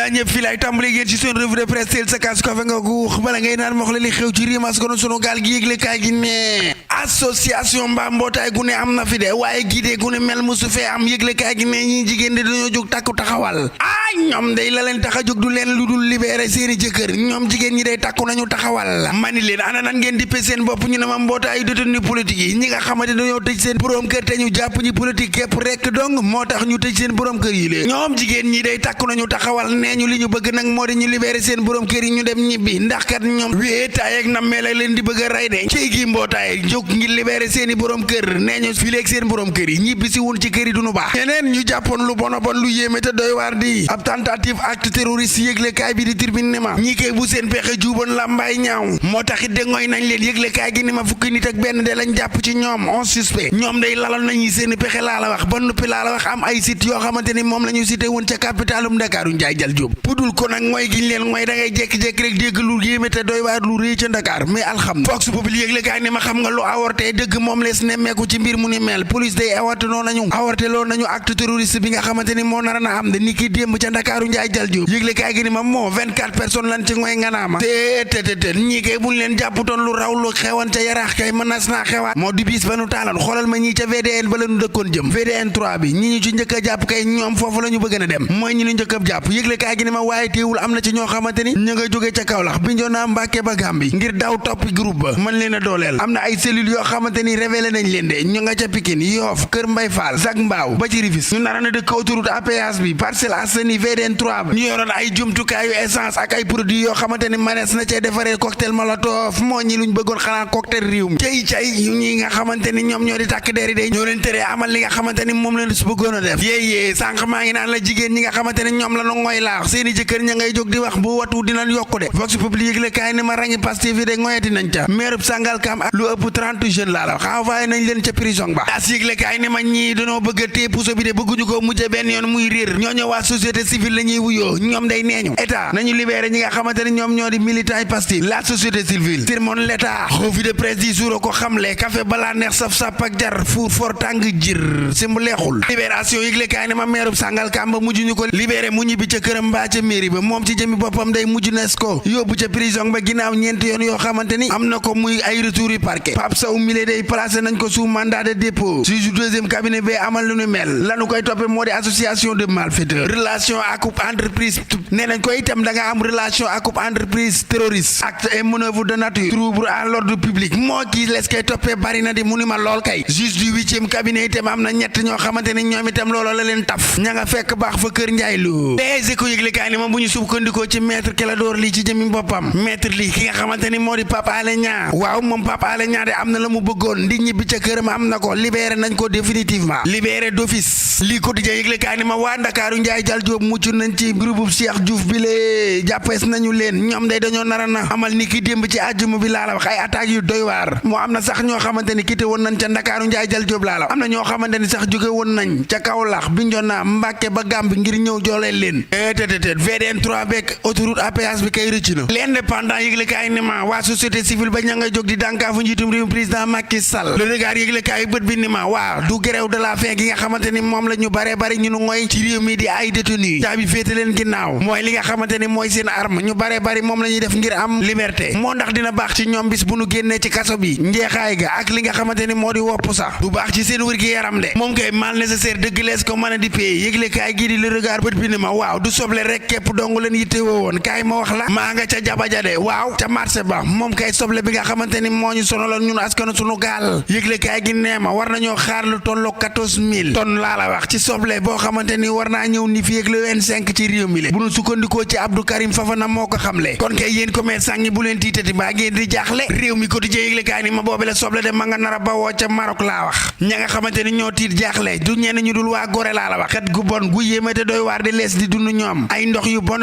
naa ñëpp fii laay tàmbali génn ci seen revue de presse teel sa kaas ko fe nga guux bala ngay naan mox la li xew ci rimas kono sunu gaal gi yëgle kaay gi ne association mbaa mbootaay gu ne am na fi de waaye gii gu ne mel musu fee am yëgle kaay gi ne ñi jigéen de dañoo jóg takku taxawal ñoom day la leen tax a jóg du leen lu dul libéré seeni jëkkër ñoom jigéen ñi day takku nañu taxawal mani leen ana nan ngeen di pe seen bopp ñu ne ma mbootaayu détenu politique yi ñi nga xamante dañoo tëj seen borom kër te ñu jàpp ñi politique képp rekk dong moo tax ñu tëj seen borom kër yi lée ñoom jigéen ñi day takku nañu taxawal nee ñu li ñu bëgg nag moo di ñu libéré seen borom kër yi ñu dem ñibbi ndax kat ñoom wéetaay ak nammee la leen di bëgg a rey de cey gi mbootaay jóg ngir libéré seeni borom kër nee ñu fileeg seen borom kër yi ñibbi si wun ci kër yi duñu baax ñeneen ñu jàppoon lu bon a bon lu yéeme te doy waar di ab tentative acte terroriste yëglekaay bi di Tribune ne ma ñi koy bu seen pexe juuboon làmbaay ñaaw moo taxit de ngooy nañ leen yëglekaay gi ne ma fukki nit ak benn de lañ jàpp ci ñoom 11 suspect ñoom day lalal nañu seen pexe laa la wax ba noppi laa la wax am ay site yoo xamante ni moom la ñu cité woon ca capitalum Ndakaaru Njaay Jal Jóob pudul ko nag mooy giñ leen mooy da ngay jékki-jékki rek dégg lu yéeme te doy waar lu rëy ca Ndakaar mais alhamdulilah Vox Populi yëglekaay ne ma xam nga lu avorté dëgg moom lees nemmeeku ci mbir mu ni mel police day avorté loo nañu acte terroriste bi nga xamante ni moo nar na am de ni ki démb ca Ndakaaru Njaay Jal Jóob yëglekaay gi ni ma moo 24 personnes lan ci ngoy nganaama te ñii kay buñ leen jàpputoon lu raw lu xewan ca yaraax kay mënas naa xewaat moo di bis ba nu taalan xoolal ma ñii ca VDN ba la ñu dëkkoon jëm VDN 3 bi ñi ñu ci njëkk a jàpp kay ñoom foofu la ñu bëgg na dem mooy ñi ñu njëkk a jàpp yëglekaay gi ni ma waaye teewul am na ci ñoo xamante ni ñu nga jóge ca Kaolack Bignona Mbàkke ba Gàmbi ngir daw toppi groupe ba mën leen a dooleel am na ay cellules yoo xamante ni révélé nañ leen de ñu nga ca Pikine Yoff Kër Mbay Fall Zac Mbao ba ci Rufisque ñu nara na dëkk autoroute à péage bi Parcelles Assainies VDN 3 ba ñu yoroon ay jumtukaayu essence ak ay produits yoo xamante ni manees na cee defaree cocktail molotov moo ñi luñ bëggoon xanaa cocktail réew mi cay ñi nga xamante ni ñoom ñoo di tàkk der yi day ñoo leen tëree amal li nga xamante ni moom leen su bëggoon a def yéeyée sànq maa ngi naan la jigéen ñi nga xamante ni ñoom la nu ngoy laax seeni jëkkër ña ngay jóg di wax bu watu dinañ yokku de Vox Populi yëgle kaay ni ma rangi Pastef yi de ngoyati nañ ca maire Sangalkam ak lu ëpp 30 jeunes laa la wax envoyé nañ leen ca prison ba as yëgle kaay ni ma ñii dañoo bëgg a téye puso bi de bëgguñu ko mujjee benn yoon muy réer ñooñu waa société civile la ñuy wuyoo ñoom day neeñu état nañu libéré ñi nga xamante ni ñoom ñoo di militant yi Pastef la société civile sermon l'état revue de presse di jour ko xamle café balaa neex saf-sap ak jar fuur for tàng jir si mu leexul libération yëgle kaay ni ma meerub Sangalkam ba mujj ñu ko libéré mu ñibbi ca këram mbaa ca mairie ba moom ci jëmi boppam day mujj nees ko yóbbu ca prison ba ginnaaw ñeenti yoon yoo xamante ni am na ko muy ay retour yu parquet Pape Sow mile day placé nañ ko sous mandat de dépôt juge deuxième cabinet ba amal lu ñu mel lanu koy toppe moo di association de malfaiteurs relation ak entreprise nee nañ ko itam da nga am relation ak entreprise terroriste acte et manœuvre de nature trouble à l'ordre public moo kii les koy toppee bari na di mu ni ma lool kay juge du huitième cabinet itam am na ñett ñoo xamante ni ñoom itam looloo la leen taf ña nga fekk baax fa kër Njaay Lo les ko yëgle kaay ni ma bu ñu sukkandikoo ci maître Clédor Ly ci jëmi boppam maître Ly ki nga xamante ni moo di Pape Alé Niang waaw moom Pape Alé Niang de am na la mu bëggoon di ñibbi ca këram am na ko libéré nañ ko définitivement libéré d'office lii quotidien yëgle kaay ni ma waa Ndakaaru Njaay Jal Jóob mucc nañ ci groupe Cheikh Diouf bi lee jàppees nañu leen ñoom day dañoo nara na amal ni ki démb ci àjjuma bi laa la wax ay attaques yu doy waar moo am na sax ñoo xamante ni quitté woon nañ ca Ndakaaru Njaay Jal Jóob laa la am na ñoo xamante ni sax jóge woon nañ ca Kaolack Bignona Mbàkke ba Gàmbi ngir ñëw jooleel leen tétété VDN 3 beeg autoroute à péage bi kay rëcc na l'indépendant yëgle kaay ni ma waa société civile ba ña nga jóg di dànkaafu njiitum réew président Macky Sall le regard yëgle kaay bët bi ni ma waa du grève de la faim gi nga xamante ni moom la ñu bare bari ñu nu ngoy ci réew mi di ay détenus caabi féete leen ginnaaw mooy li nga xamante ni mooy seen arme ñu bare bari moom la ñuy def ngir am liberté moo ndax dina baax ci ñoom bis bu nu génnee ci kaso bi njeexaay ga ak li nga xamante ni moo di wopp sax du baax ci seen wér gi yaram de moom kay mal nécessaire dëgg lees ko mën a di pay yëgle kaay gii di le regard bët bi ni ma waaw du soble rek képp dong leen yitte woowoon kaay ma wax la maa nga ca jabaja de waaw ca marché ba moom kay soble bi nga xamante ni moo ñu sonaloon ñun askanu sunu gaal yëgle kaay gi nee ma war nañoo xaar lu tolloo 14000 tonnes laa la wax ci soble boo xamante ni war naa ñëw ni fi ak le 25 ci réew mi le bu nu sukkandikoo ci Abdou Karim Fafana moo ko xamle kon kay yéen commerçant ñi bu leen tiitati mbaa ngeen di jaaxle réew mi quotidien yëgle kaay ni ma boobe la soble de ma nga nar a bawoo ca Maroc laa wax ña nga xamante ni ñoo tiit jaaxle du ñenn ñu dul waa Gorée laa la wax xet gu bon gu yéeme te doy waar di lees di dund ñoom ay ndox yu bon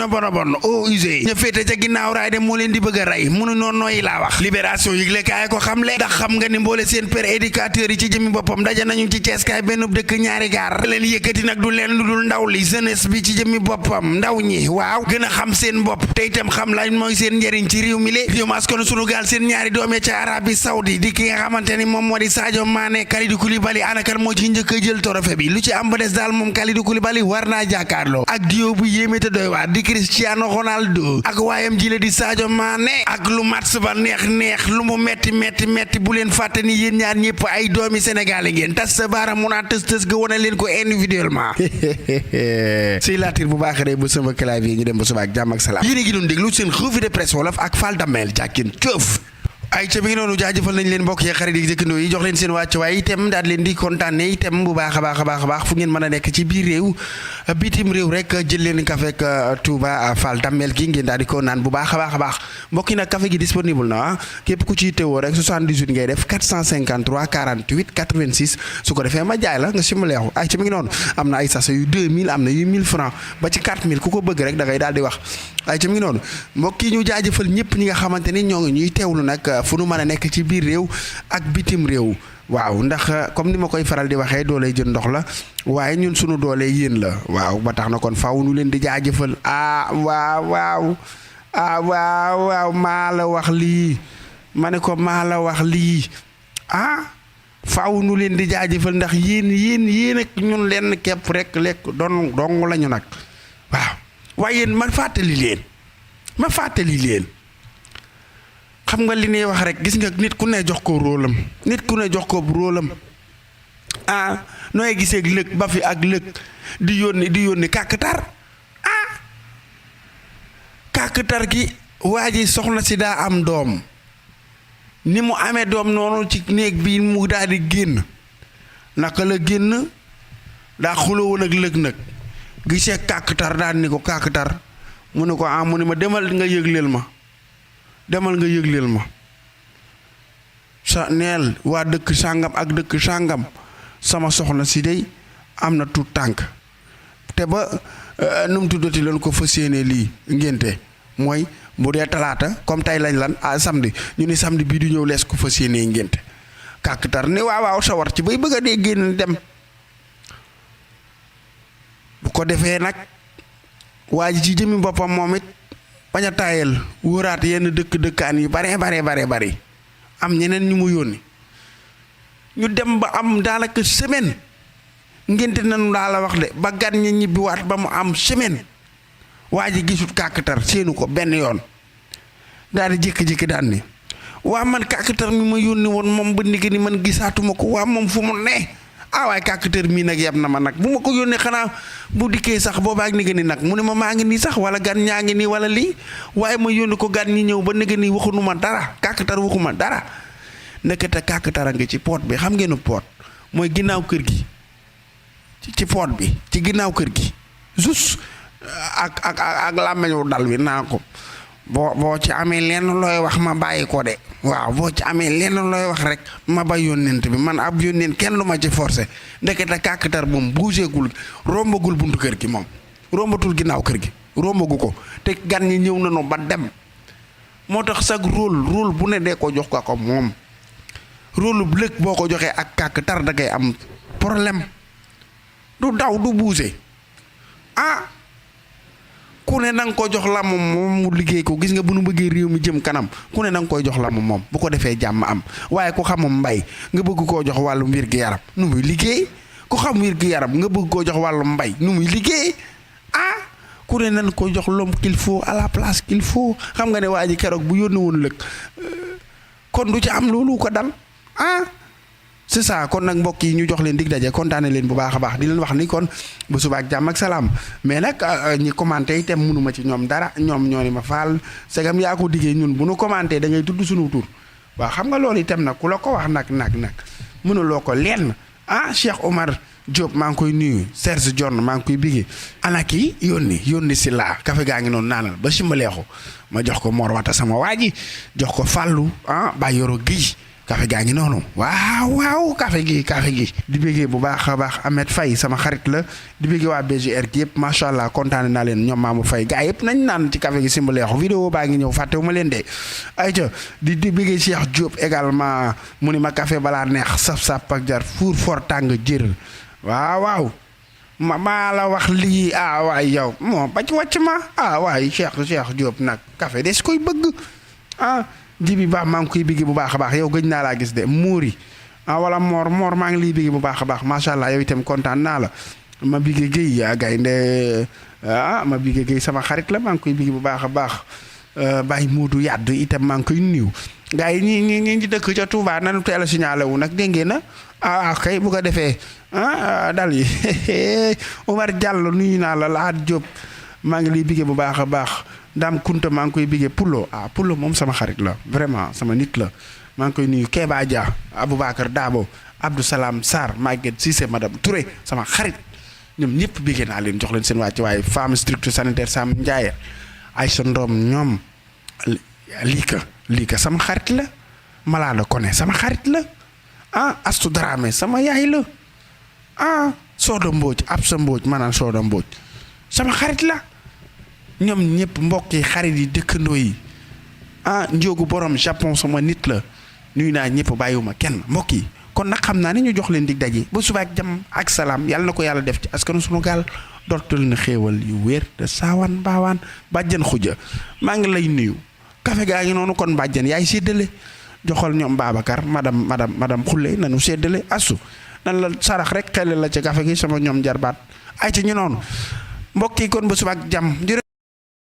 eau usée ña féete ca ginnaaw raay de moo leen di bëgg a rey munu noonu nooyi laa wax libération yëgle kaay ko xamle ndax ndax xam nga ni mboole seen père éducateur yi ci jëmi boppam daje nañu ci Thiès kaay benn dëkk ñaari gaar leen yëkkati nag du leen lu dul ndaw li jeunesse bi ci jëmi boppam ndaw ñi waaw gën a xam seen bopp te itam xam lañ mooy seen njëriñ ci réew mi le réew mas kon sunu gaal seen ñaari doome ca Arabie Saoudi di ki nga xamante ni moom moo di Sadio Mané Kalidou Koulibaly anakan moo ci njëkk a jël trophée bi lu ci am ba des daal moom Kalidou Koulibaly war naa jàkkaarloo ak dio bu yéeme te doy waar di Cristiano Ronaldo ak waayam jile di Sadio Mané ak lu match ba neex lu mu metti bu leen fàtte ni yéen ñaar ñëpp ay doomi Sénégal ngeen tas sa baara mu naa tës ga wane leen ko individuellement si laatir bu baax rek bu sama clavier ñu dem ba suba ak jàmm ak salaam yéen a ngi doon déglu seen revue de presse wolof ak Fall Damel jàkkin cëf ay ca mi ngi noonu jaajëfal nañ leen mbokk yi xarit yi dëkkandoo yi jox leen seen wàcc waaye itam daal leen di kontaane itam bu baax a baax fu ngeen mën a nekk ci biir réew bitim réew rek jël leen café ak Touba Fall Damel gi ngeen daal di ko naan bu baax a baax mbokk yi nag café gi disponible na képp ku ciy teewoo rek 78 ngay def 453 48 86 su ko defee ma jaay la nga simuleexu ay ca mi ngi noonu am na ay sachet yu 2000 am na yu 1000 francs ba ci 4000 ku ko bëgg rek da ngay daal di wax ay ca mi ngi noonu mbokk yi ñu jaajëfal ñëpp ñi nga xamante ni ñoo ngi ñuy teewlu nag fu nu mën a nekk ci biir réew ak bitim réew waaw ndax comme ni ma koy faral di waxee doole jën ndox la waaye ñun sunu doole yéen la waaw ba tax na kon faaw nu leen di jaajëfal waaw maa la wax lii ma ne ko maa la wax lii faaw nu leen di jaajëfal ndax yéen ak ñun lenn képp rek lekk dong lañu nag waaw waaye yéen ma fàttali leen xam nga li ñuy wax rek gis nga nit ku ne jox ko rôlam nooy gisee lëg ba fi ak lëg di yónni kàkkatar kàkkatar gi waa ji soxna si daa am doom ni mu amee doom noonu ci néeg bi mu daal di génn naka la génn daa xuloo woon ak lëg nag gisee kàkkatar daal ni ko kàkkatar mu ne ko mu ne ma demal nga yëgleel ma sa neel waa dëkk sàngam ak dëkk sàngam sama soxna si dey am na tuut tànk te ba nu mu tuddati leen ko fas yéene lii ngénte mooy bu dee talaata comme tey lañ lan samedi ñu ni samedi bii du ñëw lees ko fas yéene ngénte kàkkatar ni waaw sawar ci bay bëgg a dee génn dem bu ko defee nag waa ji ci jëmi boppam moom it bañ a taayal wóoraat yenn dëkkaan yu bare am ñeneen ñu mu yónni ñu dem ba am daanaka semaine ngénte nañu daa la wax de ba gan ñi ñibbiwaat ba mu am semaine waa ji gisut kàkkatar séenu ko benn yoon daal di jékki-jékki daan ni waa man kàkkatar mi ma yónni woon moom ba nigi ni man gisaatuma ko waa moom fu mu ne waaye kàkkatar mii nag yab na ma nag bu ma ko yónnee xanaa bu dikkee sax boobaak ni ni nag mu ne ma maa ngi nii sax wala gan ñaa ngi nii wala lii waaye ma yónni ko gan ñi ñëw ba ni nii waxunu ma dara kàkkatar waxuma dara nekkate kàkkatara nga ci poot bi xam ngeen poot mooy ginnaaw kër gi ci poot bi ci ginnaaw kër gi juste ak làmmeñu dal wi naa ko boo ci amee lenn looy wax ma bàyyi ko de waaw boo ci amee lenn looy wax rek ma bay yónnent bi man ab yónnent kenn lu ma ci forcé ndekete kàkkatar moom buuseegul rombagul buntu kër gi moom rombatul ginnaaw kër gi rombagu ko te gan ñi ñëw nañu ba dem moo tax sag rôle bu ne dee ko jox ko moom rôle bu lëg boo ko joxee ak kàkkatar da ngay am problème du daw du buuse ku ne na nga ko jox la moom mu liggéey ko gis nga bu nu bëggee réew mi jëm kanam ku ne na nga koy jox la moom bu ko defee jàmm am waaye ku xamum mbay nga bëgg koo jox wàllu wér gi yaram nu muy liggéey ku xam wér gi yaram nga bëgg koo jox wàllu mbay nu muy liggéey ku ne nan ko jox l'homme qu'il faut à la place qu'il faut xam nga ne waa ji keroog bu yónni woon lëg kon du ci am loolu ko dal c'est ça kon nag mbokk yi ñu jox leen dig daje kontaane leen bu baax a baax di leen wax ni kon bu suba ak jàmm ak salaam mais nag ñi commenté itam mënuma ci ñoom dara ñoom ñoo ni ma faal segam yaa ko diggee ñun bu nu commenté da ngay tudd suñu tur waaw xam nga loolu itam nag ku la ko wax nag mënuloo ko lenn Cheikh Omar Diop maa ngi koy nuyu Serge John maa ngi koy bigee ana kii yónni si laa kafe gaa ngi noonu naanal ba simbaleexu ma jox ko Mor Wata sama waa ji jox ko Fallou ba yoro Guèye café gaa ngi noonu waaw café gi di bëggee bu baax a baax Ahmed Faye sama xarit la di bëggee waa BGR gi yëpp macha allah kontaan naa leen ñoom Mamour Faye gaa yëpp nañ naan ci café gi simbaleexu vidéo baa ngi ñëw fàttewuma leen de ayca di bëggee Cheikh Diop également mu ni ma café balaa neex saf-saf ak jar fuur for tàng jër waaw maa la wax lii waay yow moo bac wàcc ma waay Cheikh Diop nag café des koy bëgg jibi baax maa ngi koy bigi bu baax a baax yow gëj naa laa gis de muuri wala moor maa ngi liy bigi bu baax a baax macha allah yow itam kontaan naa la ma bigi géy gaynde ma bigi géy sama xarit la maa ngi koy bigi bu baax a baax bàyyi muudu yàdd itam maa ngi koy niw gars yi ñi dëkk ca Touba nanu teel a signalé wu nag dégg ngeen na kay bu ko defee dal yi Omar Diallo nuyu naa la Laat Diop maa ngi liy bigi bu baax a baax Dame Kunta maa ngi koy bigee Pulo Pulo moom sama xarit la vraiment sama nit la maa ngi koy nuyu Kéba Dia Aboubacar Dabo Abdou Salam Sarr Maguette Cissé madame Touré sama xarit ñoom ñëpp bigee naa leen jox leen seen wàcc waaye femme structure sanitaire Sam Ndiaye Aïcha Ndom ñoom lii ka sama xarit la Malade Koné sama xarit la Astou Dramé sama yaay la Soda Mbodj Absa Mbodj maanaam Soda Mbodj sama xarit la ñoom ñëpp mbokk yi xarit yi dëkkandoo yi njóogu borom Japon sama nit la nuyu naa ñëpp bàyyiwuma kenn mbokk yi kon nag xam naa ni ñu jox leen dig daje ba suba ak jàmm ak salaam yàlla na ko yàlla def ci askanu sunu gaal dortul na xéewal yu wér de saawaan baawaan bàjjan xuja maa ngi lay nuyu café gaa ngi noonu kon bàjjan yaay séddale joxal ñoom Babacar madame xulle nanu séddale asu nan la sarax rek xele la ci café gi sama ñoom jarbaat ay ci ñu noonu mbokk yi kon ba suba ak jàmm